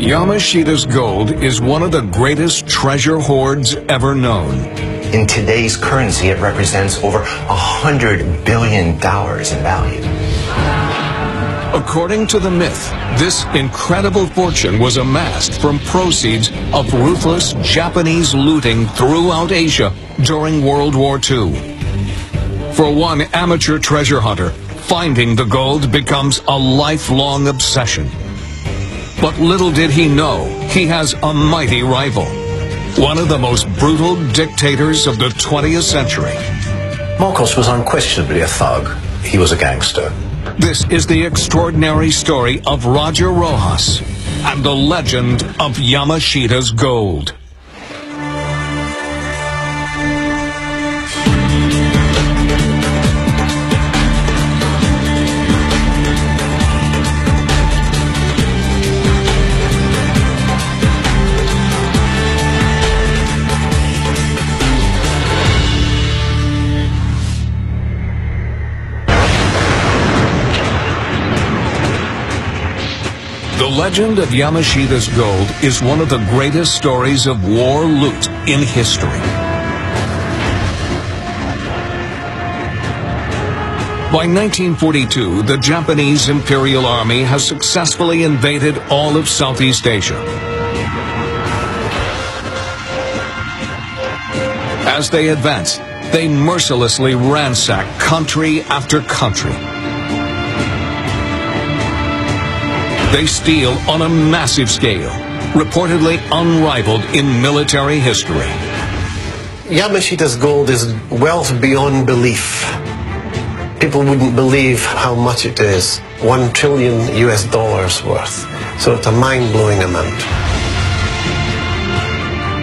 Yamashita's gold is one of the greatest treasure hoards ever known. In today's currency, it represents over $100 billion in value. According to the myth, this incredible fortune was amassed from proceeds of ruthless Japanese looting throughout Asia during World War II. For one amateur treasure hunter, finding the gold becomes a lifelong obsession. But little did he know, he has a mighty rival, one of the most brutal dictators of the 20th century. Marcos was unquestionably a thug. He was a gangster. This is the extraordinary story of Roger Rojas and the legend of Yamashita's gold. The legend of Yamashita's gold is one of the greatest stories of war loot in history. By 1942, the Japanese Imperial Army has successfully invaded all of Southeast Asia. As they advance, they mercilessly ransack country after country. They steal on a massive scale, reportedly unrivaled in military history. Yamashita's gold is wealth beyond belief. People wouldn't believe how much it is. $1 trillion worth. So it's a mind-blowing amount.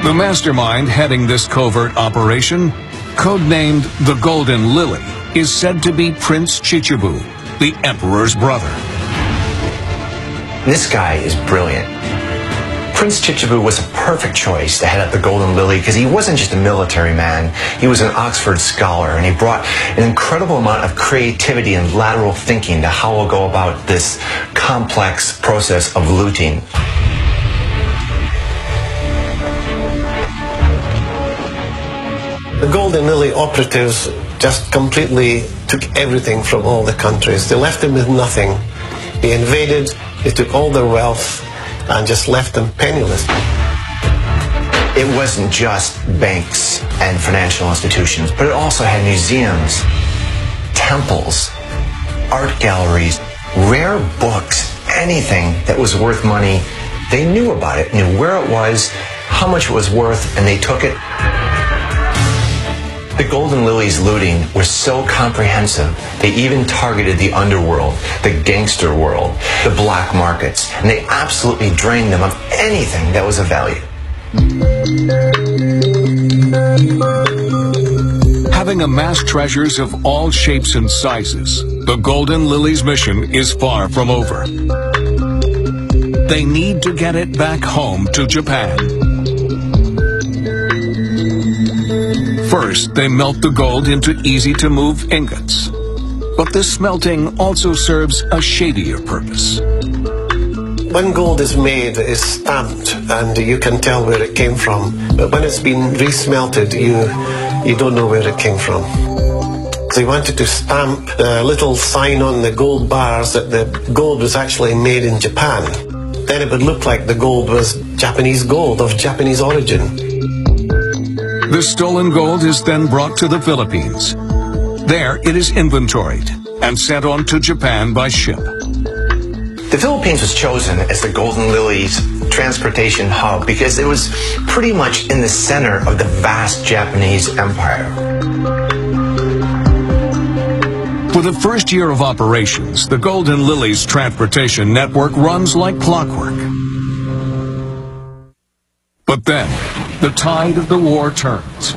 The mastermind heading this covert operation, codenamed the Golden Lily, is said to be Prince Chichibu, the emperor's brother. This guy is brilliant. Prince Chichibu was a perfect choice to head up the Golden Lily because he wasn't just a military man, he was an Oxford scholar, and he brought an incredible amount of creativity and lateral thinking to how we'll go about this complex process of looting. The Golden Lily operatives just completely took everything from all the countries. They left them with nothing. They invaded, they took all their wealth, and just left them penniless. It wasn't just banks and financial institutions, but it also had museums, temples, art galleries, rare books, anything that was worth money. They knew about it, knew where it was, how much it was worth, and they took it. The Golden Lily's looting was so comprehensive, they even targeted the underworld, the gangster world, the black markets, and they absolutely drained them of anything that was of value. Having amassed treasures of all shapes and sizes, the Golden Lily's mission is far from over. They need to get it back home to Japan. First, they melt the gold into easy-to-move ingots. But this smelting also serves a shadier purpose. When gold is made, it's stamped, and you can tell where it came from. But when it's been resmelted, you don't know where it came from. They wanted to stamp a little sign on the gold bars that the gold was actually made in Japan. Then it would look like the gold was Japanese gold of Japanese origin. The stolen gold is then brought to the Philippines. There it is inventoried and sent on to Japan by ship. The Philippines was chosen as the Golden Lily's transportation hub because it was pretty much in the center of the vast Japanese empire. For the first year of operations, the Golden Lily's transportation network runs like clockwork. But then, the tide of the war turns.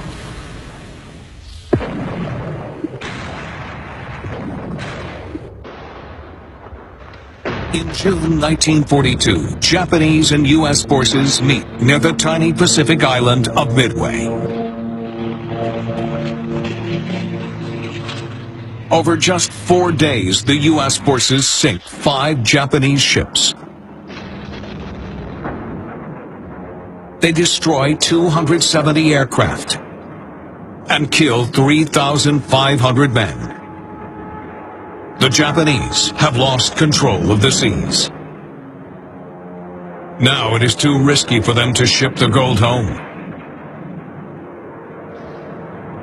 In June 1942, Japanese and U.S. forces meet near the tiny Pacific island of Midway. Over just 4 days, the U.S. forces sink 5 Japanese ships. they destroy 270 aircraft and kill 3,500 men. The Japanese have lost control of the seas. Now it is too risky for them to ship the gold home.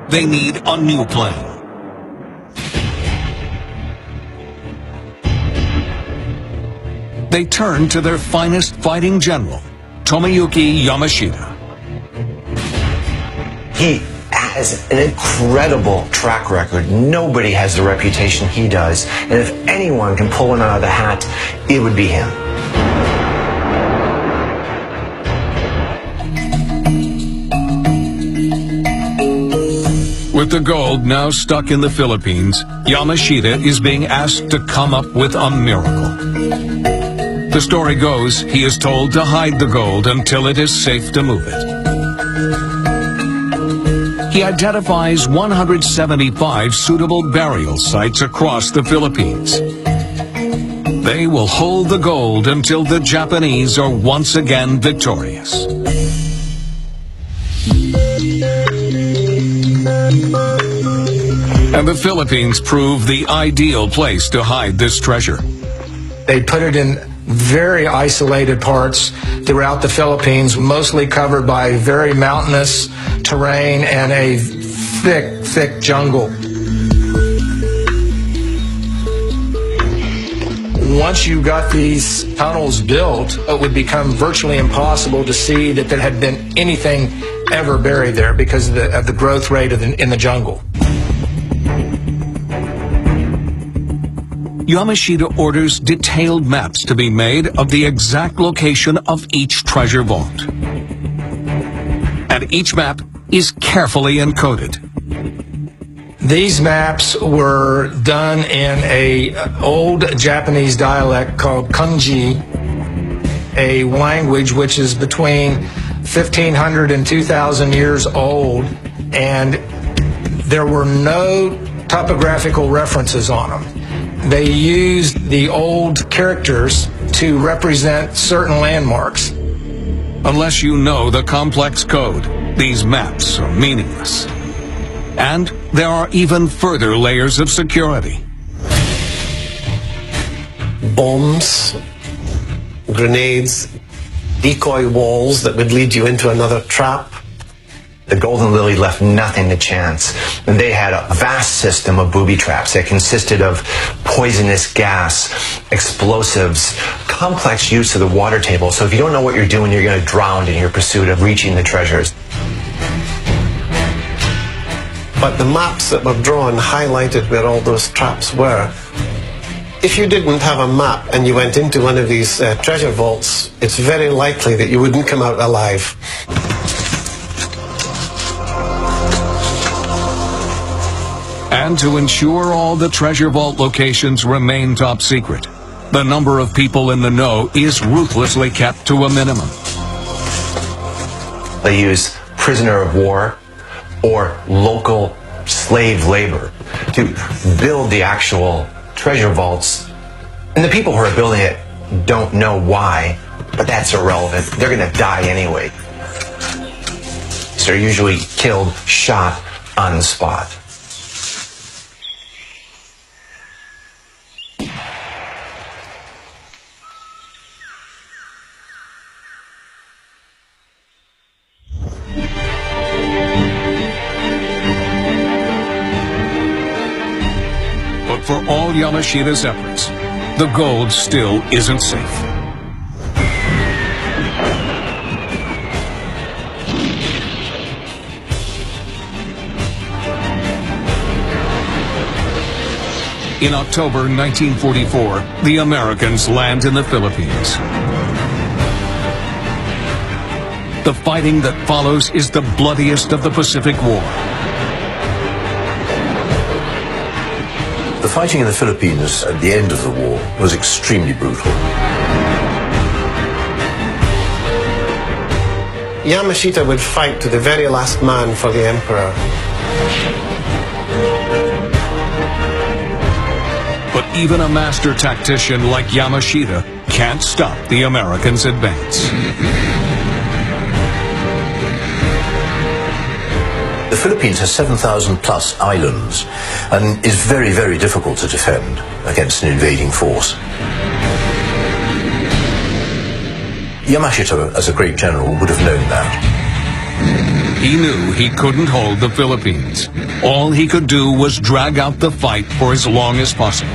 They need a new plan. They turn to their finest fighting general, Tomoyuki Yamashita. He has an incredible track record. Nobody has the reputation he does. And if anyone can pull one out of the hat, it would be him. With the gold now stuck in the Philippines, Yamashita is being asked to come up with a miracle. The story goes, he is told to hide the gold until it is safe to move it. He identifies 175 suitable burial sites across the Philippines. They will hold the gold until the Japanese are once again victorious. And the Philippines proved the ideal place to hide this treasure. They put it in very isolated parts throughout the Philippines, mostly covered by very mountainous terrain and a thick, thick jungle. Once you got these tunnels built, it would become virtually impossible to see that there had been anything ever buried there because of the growth rate in the jungle. Yamashita orders detailed maps to be made of the exact location of each treasure vault. And each map is carefully encoded. These maps were done in an old Japanese dialect called kanji, a language which is between 1,500 and 2,000 years old, and there were no topographical references on them. They used the old characters to represent certain landmarks. Unless you know the complex code, these maps are meaningless. And there are even further layers of security. Bombs, grenades, decoy walls that would lead you into another trap. The Golden Lily left nothing to chance. And they had a vast system of booby traps that consisted of poisonous gas, explosives, complex use of the water table. So if you don't know what you're doing, you're going to drown in your pursuit of reaching the treasures. But the maps that were drawn highlighted where all those traps were. If you didn't have a map and you went into one of these treasure vaults, it's very likely that you wouldn't come out alive. And to ensure all the treasure vault locations remain top secret, the number of people in the know is ruthlessly kept to a minimum. They use prisoner of war or local slave labor to build the actual treasure vaults. And the people who are building it don't know why, but that's irrelevant. They're going to die anyway. So they're usually killed, shot on the spot. For all Yamashita's efforts, the gold still isn't safe. In October 1944, the Americans land in the Philippines. The fighting that follows is the bloodiest of the Pacific War. The fighting in the Philippines at the end of the war was extremely brutal. Yamashita would fight to the very last man for the emperor. But even a master tactician like Yamashita can't stop the Americans' advance. Philippines has 7,000 plus islands and is very, very difficult to defend against an invading force. Yamashita, as a great general, would have known that. He knew he couldn't hold the Philippines. All he could do was drag out the fight for as long as possible.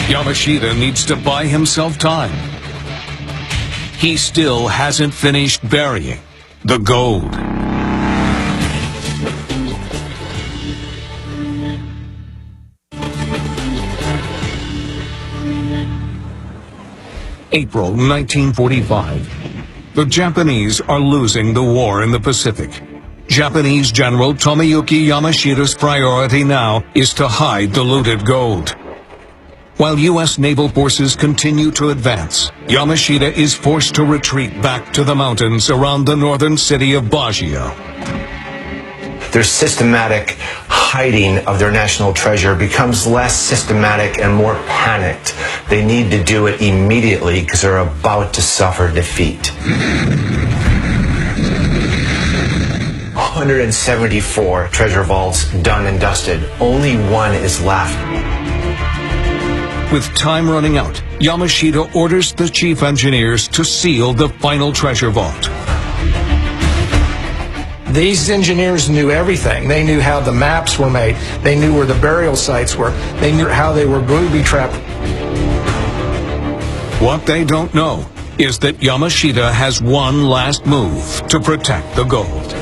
Yamashita needs to buy himself time. He still hasn't finished burying the gold. April 1945. The Japanese are losing the war in the Pacific. Japanese General Tomoyuki Yamashita's priority now is to hide the looted gold. While U.S. naval forces continue to advance, Yamashita is forced to retreat back to the mountains around the northern city of Baguio. Their systematic hiding of their national treasure becomes less systematic and more panicked. They need to do it immediately because they're about to suffer defeat. 174 treasure vaults done and dusted. Only one is left. With time running out, Yamashita orders the chief engineers to seal the final treasure vault. These engineers knew everything. They knew how the maps were made. They knew where the burial sites were. They knew how they were booby-trapped. What they don't know is that Yamashita has one last move to protect the gold.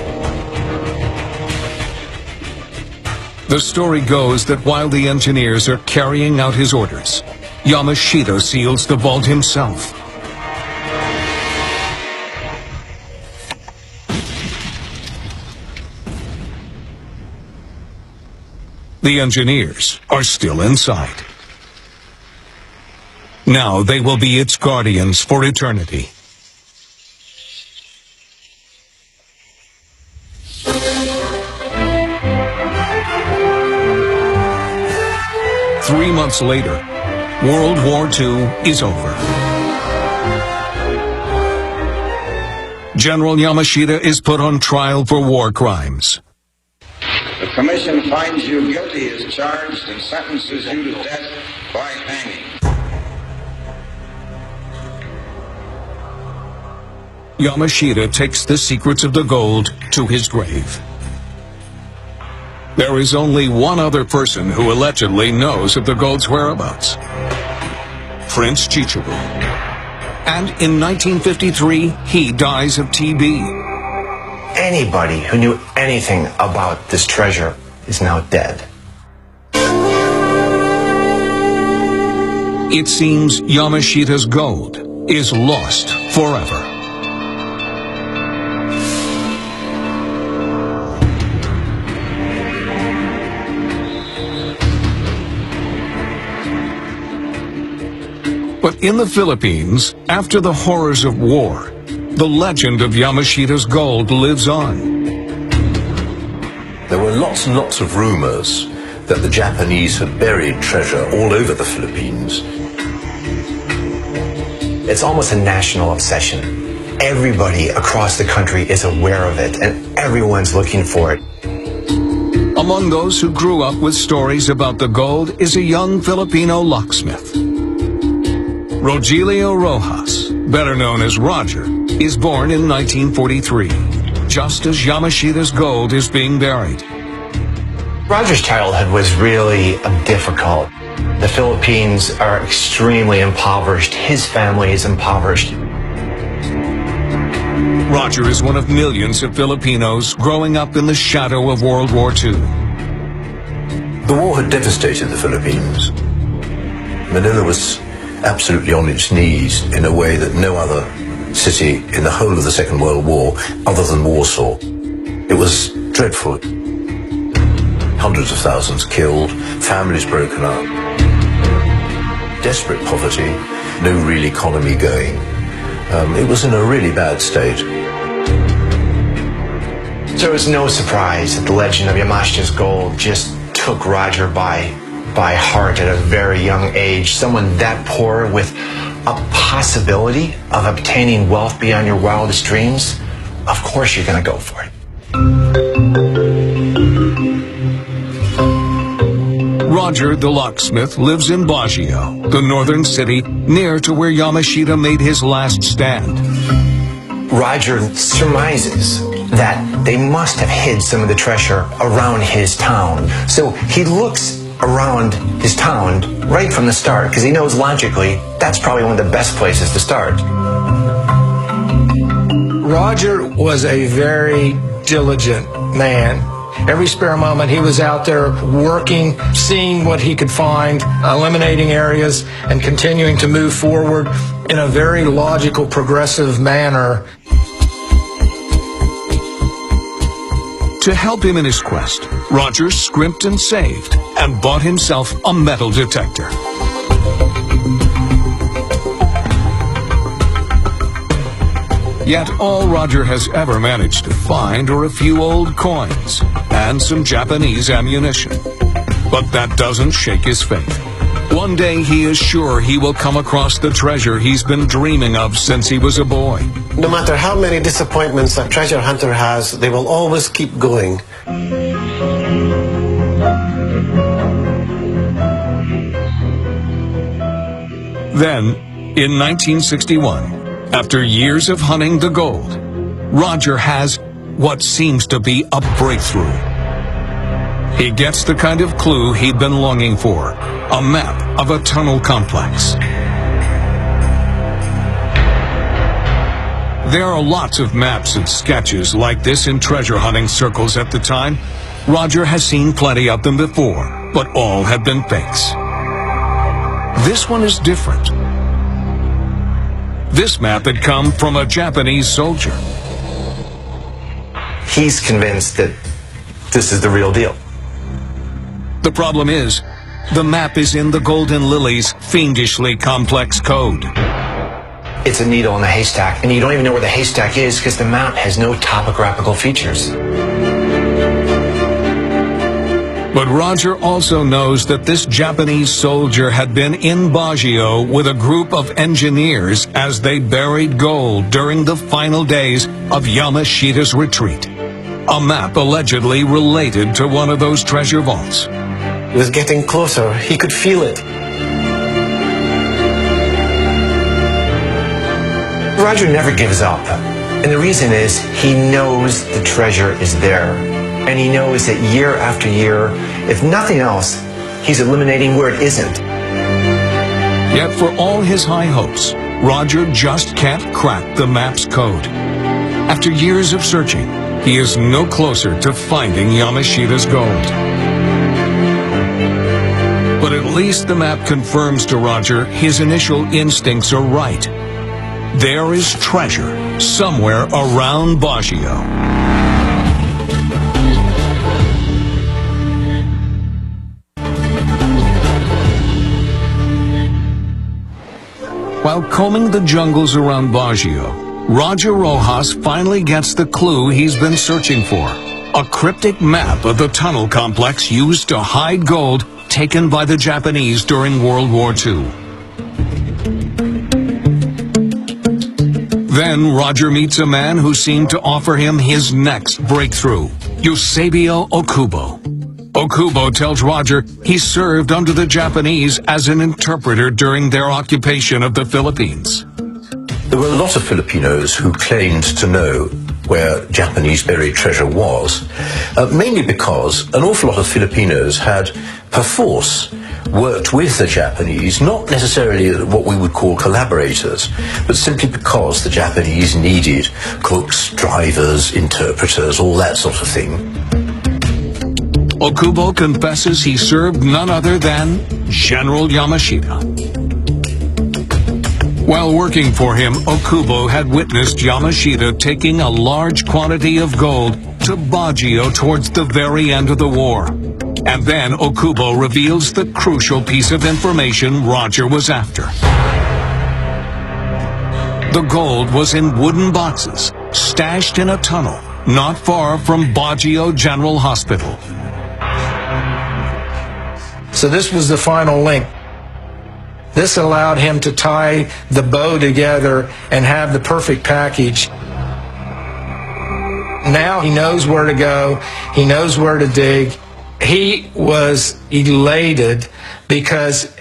The story goes that while the engineers are carrying out his orders, Yamashita seals the vault himself. The engineers are still inside. Now they will be its guardians for eternity. Three months later, World War II is over. General Yamashita is put on trial for war crimes. The Commission finds you guilty as charged and sentences you to death by hanging. Yamashita takes the secrets of the gold to his grave. There is only one other person who allegedly knows of the gold's whereabouts: Prince Chichibu. And in 1953, he dies of TB. Anybody who knew anything about this treasure is now dead. It seems Yamashita's gold is lost forever. But in the Philippines, after the horrors of war, the legend of Yamashita's gold lives on. There were lots and lots of rumors that the Japanese had buried treasure all over the Philippines. It's almost a national obsession. Everybody across the country is aware of it, and everyone's looking for it. Among those who grew up with stories about the gold is a young Filipino locksmith. Rogelio Rojas, better known as Roger, is born in 1943, just as Yamashita's gold is being buried. Roger's childhood was really difficult. The Philippines are extremely impoverished. His family is impoverished. Roger is one of millions of Filipinos growing up in the shadow of World War II. The war had devastated the Philippines. Manila was absolutely on its knees in a way that no other city in the whole of the Second World War, other than Warsaw. It was dreadful. Hundreds of thousands killed, families broken up, desperate poverty, no real economy going. It was in a really bad state. So it was no surprise that the legend of Yamashita's gold just took Roger by heart at a very young age. Someone that poor with a possibility of obtaining wealth beyond your wildest dreams, of course you're going to go for it. Roger the locksmith lives in Baguio, the northern city near to where Yamashita made his last stand. Roger surmises that they must have hid some of the treasure around his town. So he looks around his town right from the start, because he knows logically that's probably one of the best places to start. Roger was a very diligent man. Every spare moment he was out there working, seeing what he could find, eliminating areas, and continuing to move forward in a very logical, progressive manner. To help him in his quest, Roger scrimped and saved and bought himself a metal detector. Yet all Roger has ever managed to find are a few old coins and some Japanese ammunition. But that doesn't shake his faith. One day he is sure he will come across the treasure he's been dreaming of since he was a boy. No matter how many disappointments a treasure hunter has, they will always keep going. Then, in 1961, after years of hunting the gold, Roger has what seems to be a breakthrough. He gets the kind of clue he'd been longing for, a map of a tunnel complex. There are lots of maps and sketches like this in treasure hunting circles at the time. Roger has seen plenty of them before, but all have been fakes. This one is different. This map had come from a Japanese soldier. He's convinced that this is the real deal. The problem is, the map is in the Golden Lily's fiendishly complex code. It's a needle in a haystack, and you don't even know where the haystack is because the map has no topographical features. But Roger also knows that this Japanese soldier had been in Baguio with a group of engineers as they buried gold during the final days of Yamashita's retreat. A map allegedly related to one of those treasure vaults. He was getting closer. He could feel it. Roger never gives up. And the reason is he knows the treasure is there. And he knows that year after year, if nothing else, he's eliminating where it isn't. Yet for all his high hopes, Roger just can't crack the map's code. After years of searching, he is no closer to finding Yamashita's gold. But at least the map confirms to Roger his initial instincts are right. There is treasure somewhere around Baguio. While combing the jungles around Baguio, Roger Rojas finally gets the clue he's been searching for. A cryptic map of the tunnel complex used to hide gold taken by the Japanese during World War II. Then Roger meets a man who seemed to offer him his next breakthrough, Eusebio Okubo. Okubo tells Roger he served under the Japanese as an interpreter during their occupation of the Philippines. There were a lot of Filipinos who claimed to know where Japanese buried treasure was, mainly because an awful lot of Filipinos had, perforce, worked with the Japanese, not necessarily what we would call collaborators, but simply because the Japanese needed cooks, drivers, interpreters, all that sort of thing. Okubo confesses he served none other than General Yamashita. While working for him, Okubo had witnessed Yamashita taking a large quantity of gold to Baguio towards the very end of the war. And then Okubo reveals the crucial piece of information Roger was after. The gold was in wooden boxes, stashed in a tunnel, not far from Baguio General Hospital. So this was the final link. This allowed him to tie the bow together and have the perfect package. Now he knows where to go. He knows where to dig. He was elated because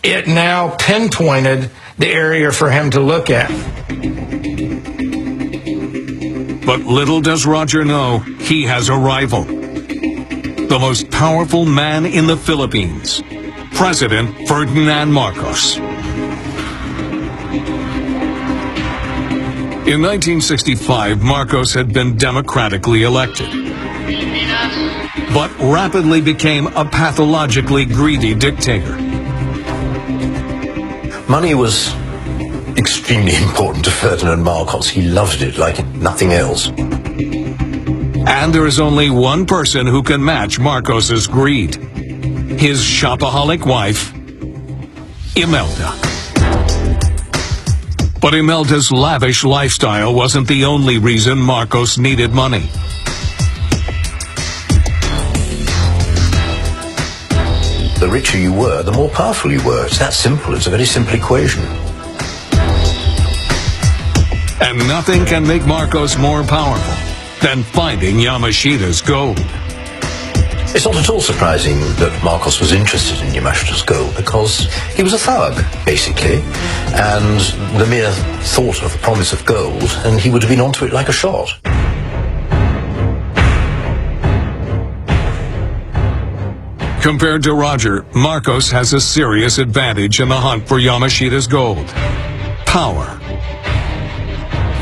it now pinpointed the area for him to look at. But little does Roger know, he has a rival. The most powerful man in the Philippines, President Ferdinand Marcos. In 1965, Marcos had been democratically elected, but rapidly became a pathologically greedy dictator. Money was extremely important to Ferdinand Marcos. He loved it like nothing else. And there is only one person who can match Marcos's greed. His shopaholic wife, Imelda. But Imelda's lavish lifestyle wasn't the only reason Marcos needed money. The richer you were, the more powerful you were. It's that simple. It's a very simple equation. And nothing can make Marcos more powerful than finding Yamashita's gold. It's not at all surprising that Marcos was interested in Yamashita's gold, because he was a thug, basically, and the mere thought of the promise of gold, and he would have been onto it like a shot. Compared to Roger, Marcos has a serious advantage in the hunt for Yamashita's gold. Power.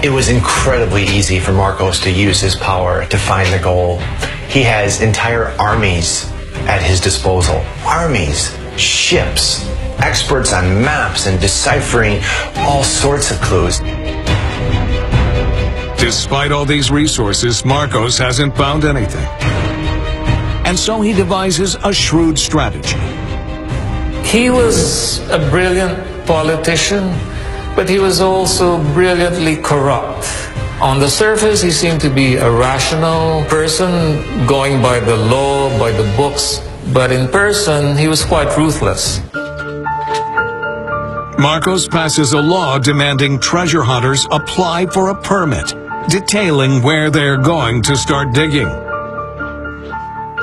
It was incredibly easy for Marcos to use his power to find the gold. He has entire armies at his disposal. Armies, ships, experts on maps and deciphering all sorts of clues. Despite all these resources, Marcos hasn't found anything. And so he devises a shrewd strategy. He was a brilliant politician, but he was also brilliantly corrupt. On the surface, he seemed to be a rational person, going by the law, by the books, but in person, he was quite ruthless. Marcos passes a law demanding treasure hunters apply for a permit, detailing where they're going to start digging.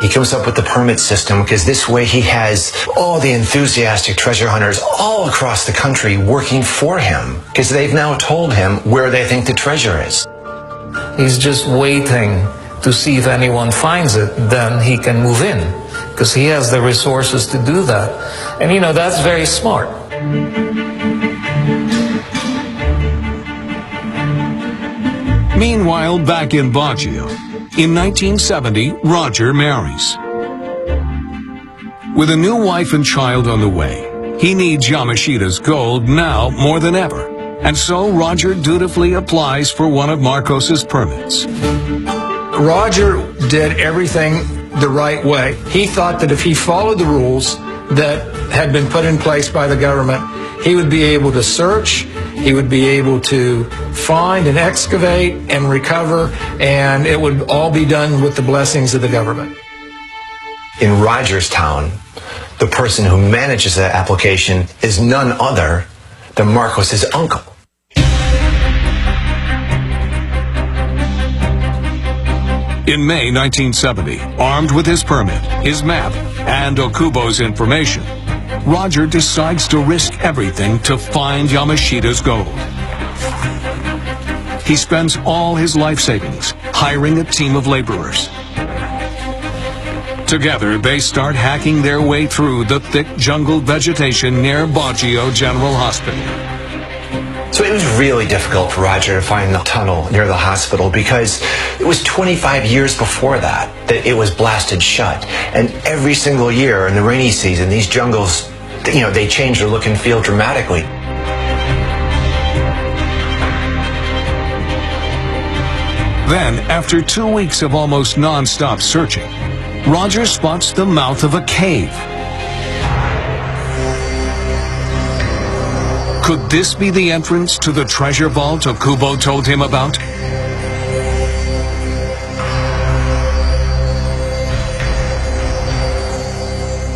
He comes up with the permit system because this way he has all the enthusiastic treasure hunters all across the country working for him, because they've now told him where they think the treasure is. He's just waiting to see if anyone finds it, then he can move in, because he has the resources to do that. And you know, that's very smart. Meanwhile, back in Baguio, in 1970, Roger marries. With a new wife and child on the way, he needs Yamashita's gold now more than ever. And so Roger dutifully applies for one of Marcos's permits. Roger did everything the right way. He thought that if he followed the rules that had been put in place by the government, he would be able to search, he would be able to find and excavate and recover, and it would all be done with the blessings of the government. In Roger's town, the person who manages that application is none other than Marcos's uncle. In May 1970, armed with his permit, his map, and Okubo's information, Roger decides to risk everything to find Yamashita's gold. He spends all his life savings hiring a team of laborers. Together, they start hacking their way through the thick jungle vegetation near Baguio General Hospital. So it was really difficult for Roger to find the tunnel near the hospital, because it was 25 years before that it was blasted shut. And every single year in the rainy season, these jungles, you know, they change their look and feel dramatically. Then, after 2 weeks of almost non-stop searching, Roger spots the mouth of a cave. Could this be the entrance to the treasure vault Okubo told him about?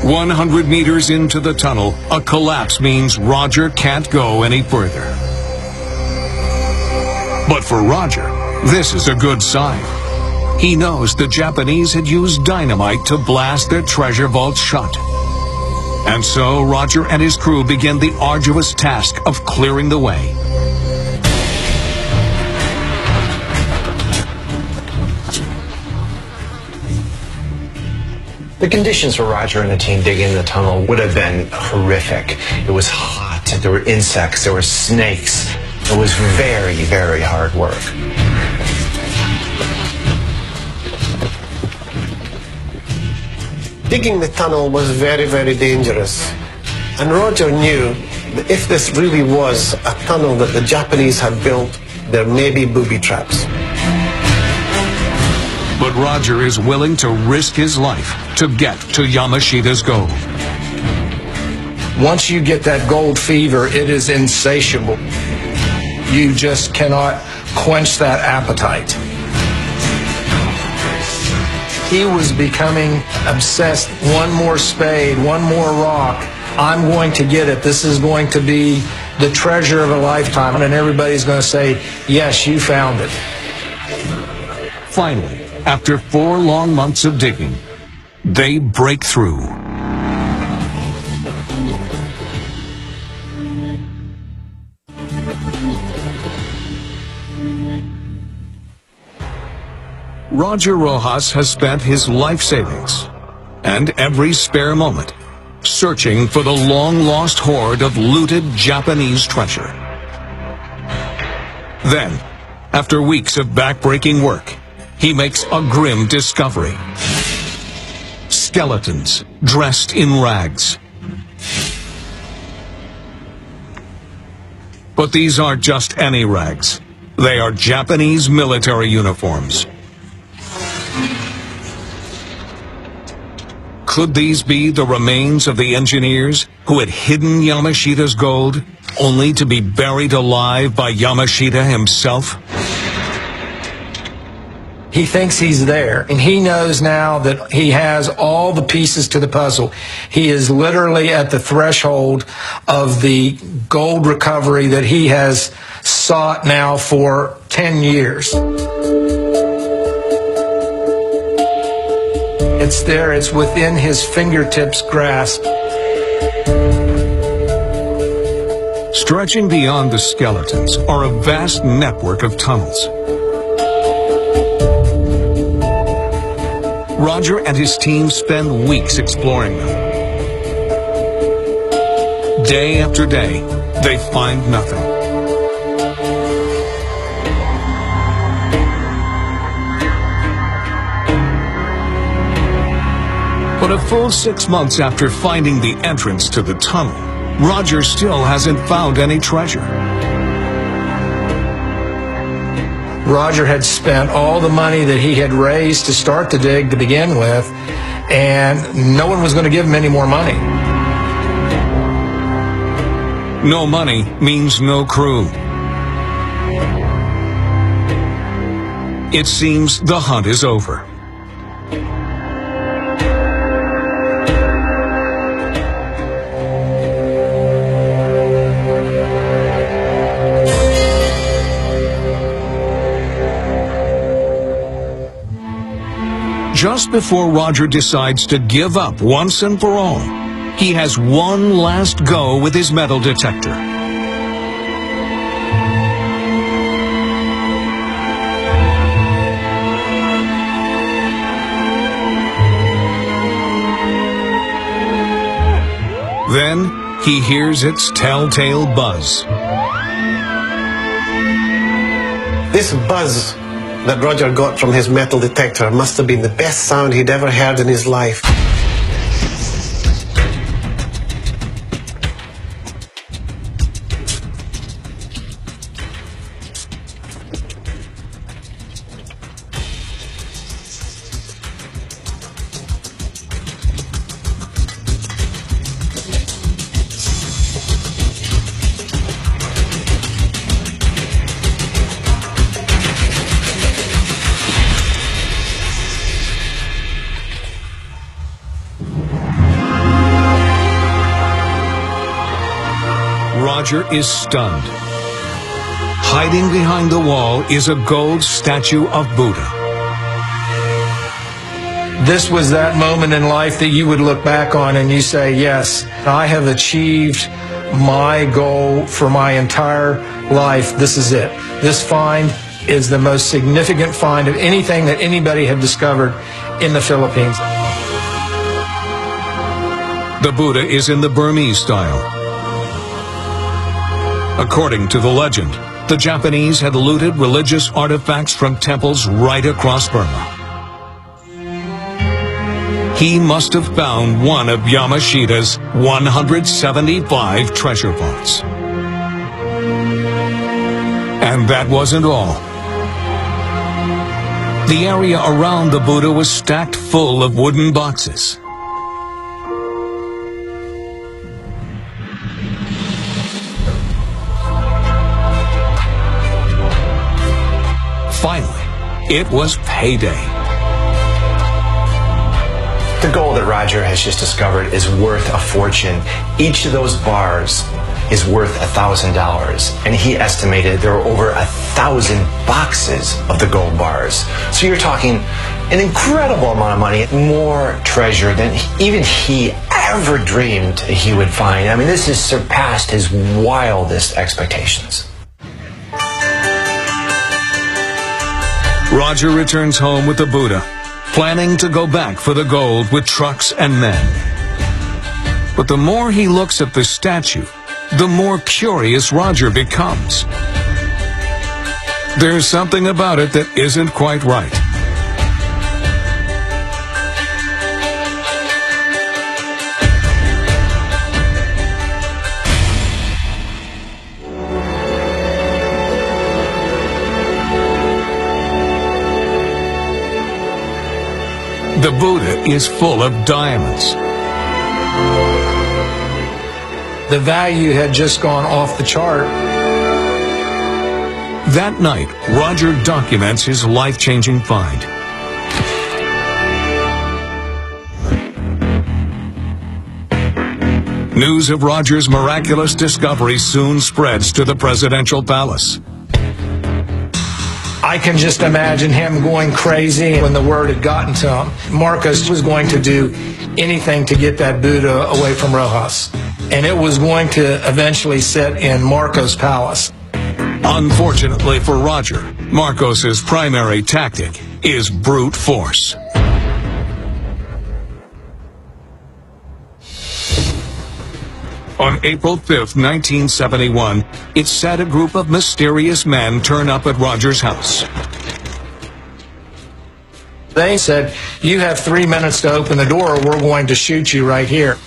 "100 meters into the tunnel, a collapse means Roger can't go any further. But for Roger, this is a good sign. He knows the Japanese had used dynamite to blast their treasure vault shut. And so Roger and his crew begin the arduous task of clearing the way. The conditions for Roger and the team digging the tunnel would have been horrific. It was hot, there were insects, there were snakes. It was very, very hard work. Digging the tunnel was very, very dangerous. And Roger knew that if this really was a tunnel that the Japanese had built, there may be booby traps. But Roger is willing to risk his life to get to Yamashita's gold. Once you get that gold fever, it is insatiable. You just cannot quench that appetite. He was becoming obsessed. One more spade, one more rock. I'm going to get it. This is going to be the treasure of a lifetime. And everybody's going to say, yes, you found it. Finally, after 4 long months of digging, they break through. Roger Rojas has spent his life savings and every spare moment searching for the long-lost hoard of looted Japanese treasure. Then, after weeks of back-breaking work, he makes a grim discovery. Skeletons dressed in rags. But these aren't just any rags. They are Japanese military uniforms. Could these be the remains of the engineers who had hidden Yamashita's gold, only to be buried alive by Yamashita himself? He thinks he's there, and he knows now that he has all the pieces to the puzzle. He is literally at the threshold of the gold recovery that he has sought now for 10 years. It's there, it's within his fingertips' grasp. Stretching beyond the skeletons are a vast network of tunnels. Roger and his team spend weeks exploring them. Day after day, they find nothing. But a full 6 months after finding the entrance to the tunnel, Roger still hasn't found any treasure. Roger had spent all the money that he had raised to start the dig to begin with, and no one was going to give him any more money. No money means no crew. It seems the hunt is over. Just before Roger decides to give up once and for all, he has one last go with his metal detector. Then he hears its telltale buzz. This buzz that Roger got from his metal detector must have been the best sound he'd ever heard in his life. Roger is stunned. Hiding behind the wall is a gold statue of Buddha. This was that moment in life that you would look back on and you say, yes, I have achieved my goal for my entire life. This is it. This find is the most significant find of anything that anybody had discovered in the Philippines. The Buddha is in the Burmese style. According to the legend, the Japanese had looted religious artifacts from temples right across Burma. He must have found one of Yamashita's 175 treasure vaults. And that wasn't all. The area around the Buddha was stacked full of wooden boxes. Finally, it was payday. The gold that Roger has just discovered is worth a fortune. Each of those bars is worth $1,000, and he estimated there were over 1,000 boxes of the gold bars. So you're talking an incredible amount of money, more treasure than even he ever dreamed he would find. I mean, this has surpassed his wildest expectations. Roger returns home with the Buddha, planning to go back for the gold with trucks and men. But the more he looks at the statue, the more curious Roger becomes. There's something about it that isn't quite right. The Buddha is full of diamonds. The value had just gone off the chart. That night, Roger documents his life-changing find. News of Roger's miraculous discovery soon spreads to the presidential palace. I can just imagine him going crazy when the word had gotten to him. Marcos was going to do anything to get that Buddha away from Rojas. And it was going to eventually sit in Marcos' palace. Unfortunately for Roger, Marcos's primary tactic is brute force. On April 5th, 1971, it's said a group of mysterious men turn up at Roger's house. They said, you have 3 minutes to open the door or we're going to shoot you right here.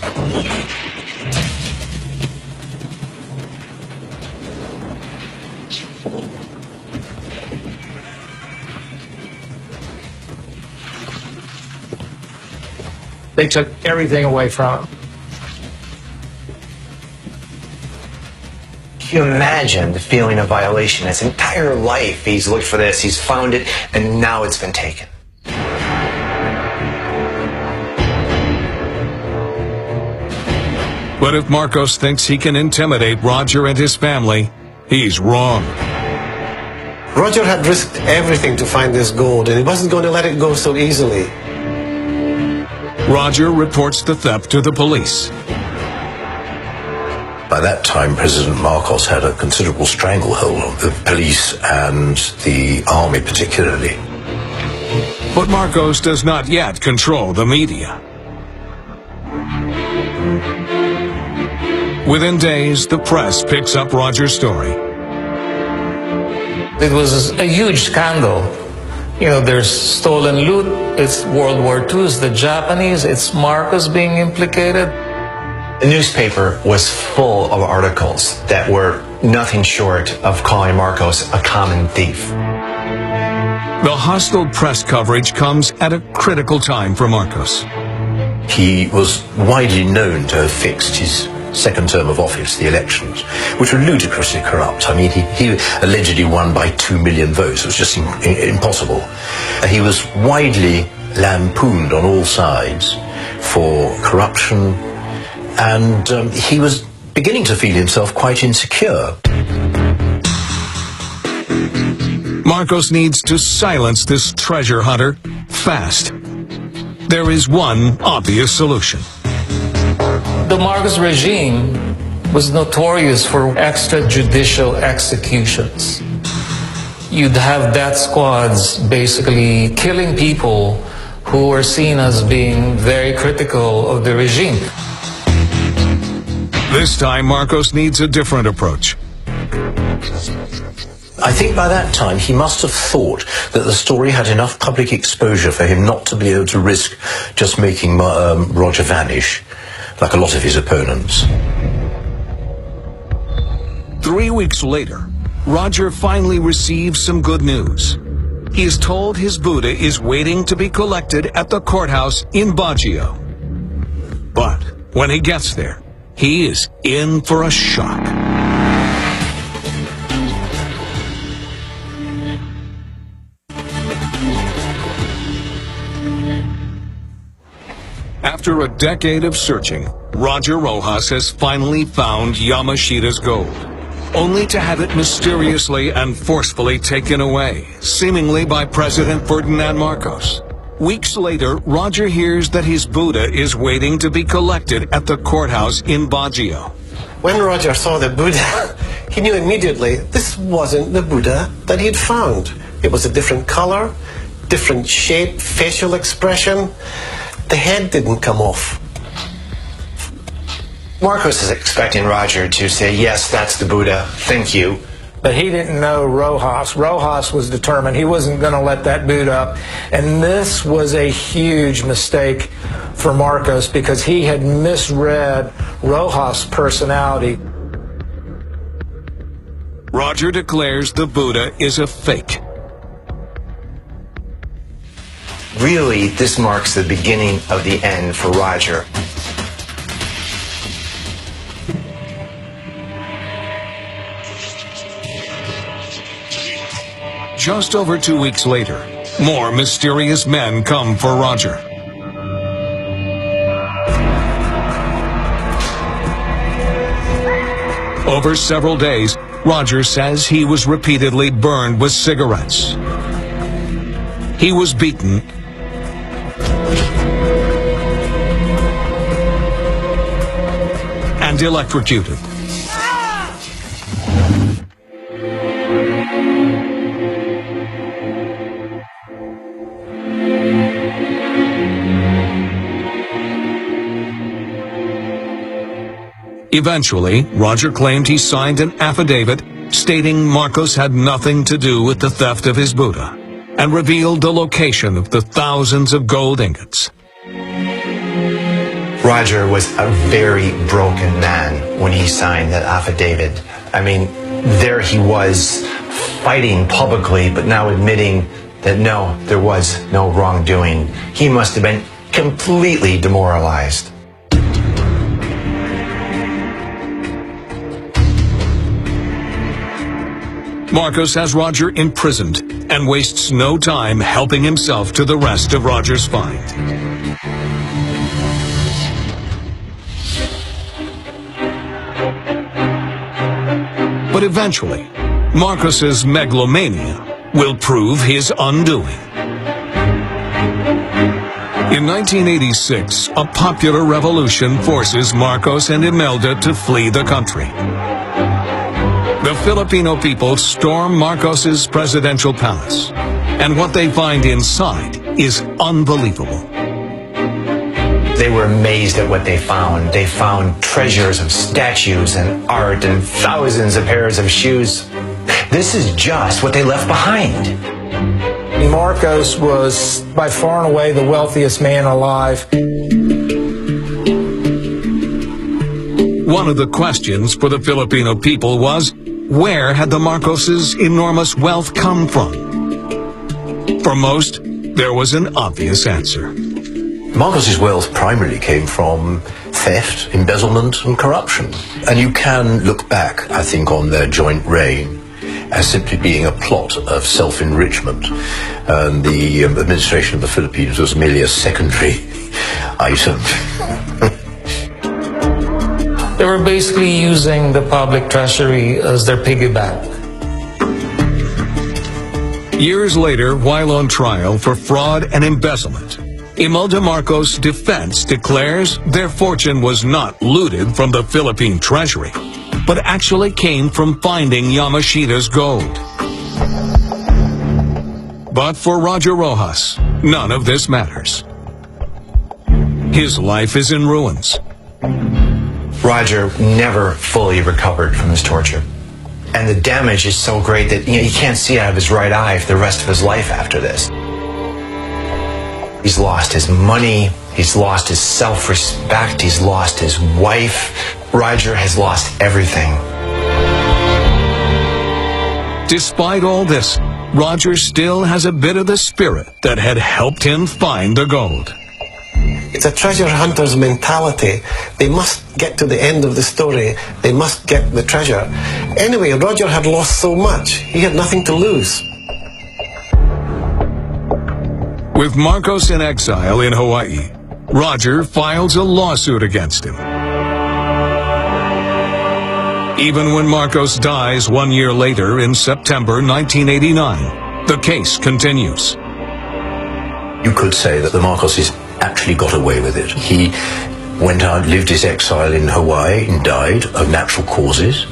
They took everything away from him. Can you imagine the feeling of violation? His entire life he's looked for this, he's found it, and now it's been taken. But if Marcos thinks he can intimidate Roger and his family, he's wrong. Roger had risked everything to find this gold, and he wasn't going to let it go so easily. Roger reports the theft to the police. By that time, President Marcos had a considerable stranglehold on the police and the army particularly. But Marcos does not yet control the media. Within days, the press picks up Roger's story. It was a huge scandal. You know, there's stolen loot, it's World War II, it's the Japanese, it's Marcos being implicated. The newspaper was full of articles that were nothing short of calling Marcos a common thief. The hostile press coverage comes at a critical time for Marcos. He was widely known to have fixed his second term of office, the elections, which were ludicrously corrupt. I mean, he allegedly won by 2 million votes. It was just impossible. He was widely lampooned on all sides for corruption, and he was beginning to feel himself quite insecure. Marcos needs to silence this treasure hunter fast. there is one obvious solution. The Marcos regime was notorious for extrajudicial executions. You'd have death squads basically killing people who were seen as being very critical of the regime. This time, Marcos needs a different approach. I think by that time he must have thought that the story had enough public exposure for him not to be able to risk just making Roger vanish, like a lot of his opponents. 3 weeks later, Roger finally receives some good news. He is told his Buddha is waiting to be collected at the courthouse in Baguio. But when he gets there, he is in for a shock. After a decade of searching, Roger Rojas has finally found Yamashita's gold, only to have it mysteriously and forcefully taken away, seemingly by President Ferdinand Marcos. Weeks later, Roger hears that his Buddha is waiting to be collected at the courthouse in Baguio. When Roger saw the Buddha, he knew immediately this wasn't the Buddha that he'd found. It was a different color, different shape, facial expression. The head didn't come off. Marcos is expecting Roger to say, yes, that's the Buddha, thank you. But he didn't know Rojas. Rojas was determined he wasn't going to let that boot up. And this was a huge mistake for Marcos because he had misread Rojas' personality. Roger declares the Buddha is a fake. Really, this marks the beginning of the end for Roger. Just over 2 weeks later, more mysterious men come for Roger. Over several days, Roger says he was repeatedly burned with cigarettes. He was beaten and electrocuted. Eventually, Roger claimed he signed an affidavit stating Marcos had nothing to do with the theft of his Buddha, and revealed the location of the thousands of gold ingots. Roger was a very broken man when he signed that affidavit. I mean, there he was fighting publicly, but now admitting that no, there was no wrongdoing. He must have been completely demoralized. Marcos has Roger imprisoned and wastes no time helping himself to the rest of Roger's find. But eventually, Marcos's megalomania will prove his undoing. In 1986, a popular revolution forces Marcos and Imelda to flee the country. The Filipino people storm Marcos's presidential palace, and what they find inside is unbelievable. They were amazed at what they found. They found treasures of statues and art and thousands of pairs of shoes. This is just what they left behind. Marcos was by far and away the wealthiest man alive. One of the questions for the Filipino people was, where had the Marcoses' enormous wealth come from? For most, there was an obvious answer. Marcos's wealth primarily came from theft, embezzlement, and corruption. And you can look back, I think, on their joint reign as simply being a plot of self-enrichment. And the administration of the Philippines was merely a secondary item. They were basically using the public treasury as their piggy bank. Years later, while on trial for fraud and embezzlement, Imelda Marcos' defense declares their fortune was not looted from the Philippine treasury, but actually came from finding Yamashita's gold. But for Roger Rojas, none of this matters. His life is in ruins. Roger never fully recovered from his torture. And the damage is so great that he can't see out of his right eye for the rest of his life after this. He's lost his money, he's lost his self-respect, he's lost his wife. Roger has lost everything. Despite all this, Roger still has a bit of the spirit that had helped him find the gold. It's a treasure hunter's mentality. They must get to the end of the story. They must get the treasure. Anyway, Roger had lost so much. He had nothing to lose. With Marcos in exile in Hawaii, Roger files a lawsuit against him. Even when Marcos dies 1 year later in September 1989, the case continues. You could say that the Marcoses actually got away with it. He went out, lived his exile in Hawaii and died of natural causes.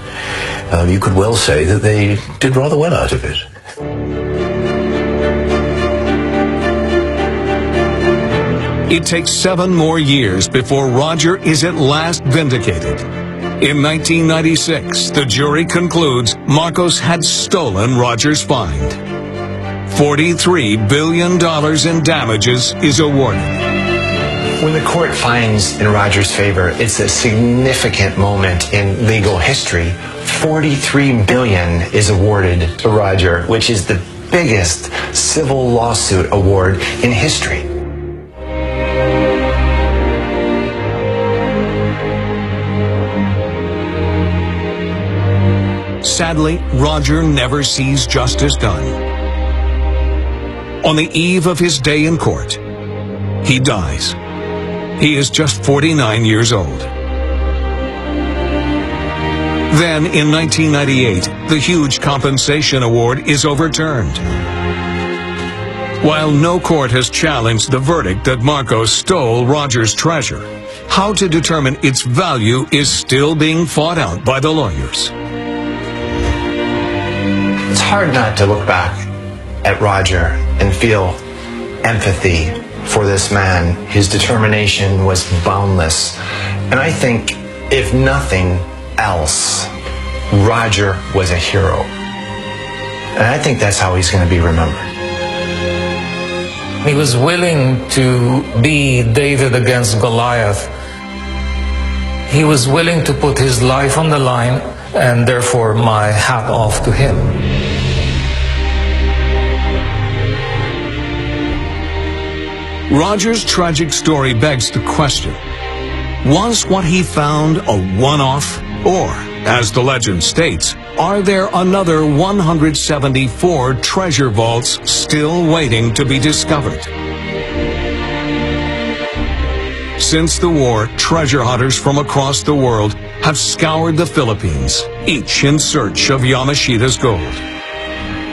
You could well say that they did rather well out of it. It takes 7 more years before Roger is at last vindicated. In 1996, the jury concludes Marcos had stolen Roger's find. $43 billion in damages is awarded. When the court finds in Roger's favor, it's a significant moment in legal history. $43 billion is awarded to Roger, which is the biggest civil lawsuit award in history. Sadly, Roger never sees justice done. On the eve of his day in court, he dies. He is just 49 years old. Then, in 1998, the huge compensation award is overturned. While no court has challenged the verdict that Marcos stole Roger's treasure, how to determine its value is still being fought out by the lawyers. It's hard not to look back at Roger and feel empathy for this man. His determination was boundless. And I think, if nothing else, Roger was a hero. And I think that's how he's going to be remembered. He was willing to be David against Goliath. He was willing to put his life on the line, and therefore my hat off to him. Roger's tragic story begs the question, was what he found a one-off? Or, as the legend states, are there another 174 treasure vaults still waiting to be discovered? Since the war, treasure hunters from across the world have scoured the Philippines, each in search of Yamashita's gold.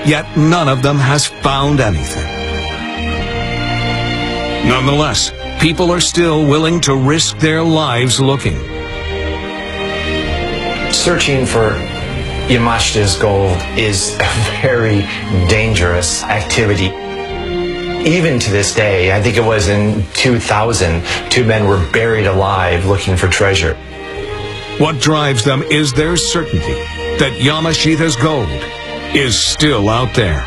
Yet none of them has found anything. Nonetheless, people are still willing to risk their lives looking. Searching for Yamashita's gold is a very dangerous activity. Even to this day, I think it was in 2000, 2 men were buried alive looking for treasure. What drives them is their certainty that Yamashita's gold is still out there.